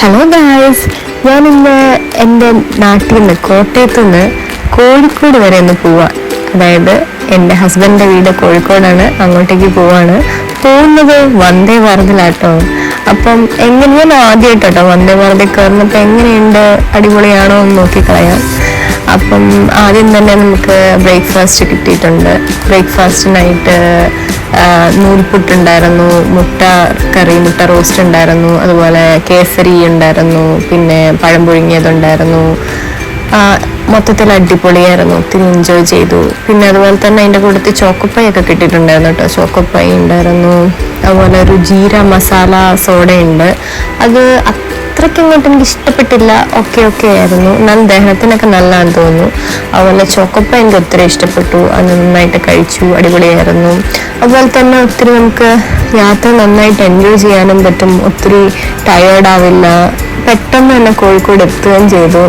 Hello guys, ഞാനിന്ന് എൻ്റെ നാട്ടിൽ നിന്ന് കോട്ടയത്തു നിന്ന് കോഴിക്കോട് വരെ ഒന്ന് പോവാം. അതായത് എൻ്റെ ഹസ്ബൻഡിൻ്റെ വീട് കോഴിക്കോടാണ്, അങ്ങോട്ടേക്ക് പോവാണ്. പോകുന്നത് വന്ദേ ഭാരതിലാട്ടോ. അപ്പം ഞാൻ ആദ്യമായിട്ടോ വന്ദേ ഭാരതിൽ കയറുന്നപ്പോൾ എങ്ങനെയുണ്ട്, അടിപൊളിയാണോ എന്ന് നോക്കിക്കളയാം. അപ്പം ആദ്യം തന്നെ നമുക്ക് ബ്രേക്ക്ഫാസ്റ്റ് കിട്ടിയിട്ടുണ്ട്. ബ്രേക്ക്ഫാസ്റ്റിനായിട്ട് നൂൽപുട്ടുണ്ടായിരുന്നു, മുട്ട റോസ്റ്റ് ഉണ്ടായിരുന്നു, അതുപോലെ കേസരി ഉണ്ടായിരുന്നു, പിന്നെ പഴം പുഴുങ്ങിയതുണ്ടായിരുന്നു. മൊത്തത്തിൽ അടിപൊളിയായിരുന്നു, ഒത്തിരി എൻജോയ് ചെയ്തു. പിന്നെ അതുപോലെ തന്നെ അതിൻ്റെ കൂട്ടത്തിൽ ചോക്കോപ്പൈ ഒക്കെ കിട്ടിയിട്ടുണ്ടായിരുന്നു കേട്ടോ. ചോക്കോപ്പൈ ഉണ്ടായിരുന്നു, അതുപോലെ ഒരു ജീര മസാല സോഡയുണ്ട്. അത് അത്രയ്ക്ക് ഇങ്ങോട്ട് എനിക്ക് ഇഷ്ടപ്പെട്ടില്ല, ഓക്കെ ആയിരുന്നു. എന്നാലും ദേഹത്തിനൊക്കെ നല്ലതാണെന്ന് തോന്നുന്നു. അതുപോലെ ചോക്കോപ്പൈ എനിക്ക് ഒത്തിരി ഇഷ്ടപ്പെട്ടു, അത് നന്നായിട്ട് കഴിച്ചു, അടിപൊളിയായിരുന്നു. അതുപോലെ തന്നെ ഒത്തിരി നമുക്ക് യാത്ര നന്നായിട്ട് എൻജോയ് ചെയ്യാനും പറ്റും, ഒത്തിരി ടയേർഡാവില്ല. പെട്ടെന്ന് തന്നെ കോഴിക്കോട് എത്തുകയും ചെയ്തു.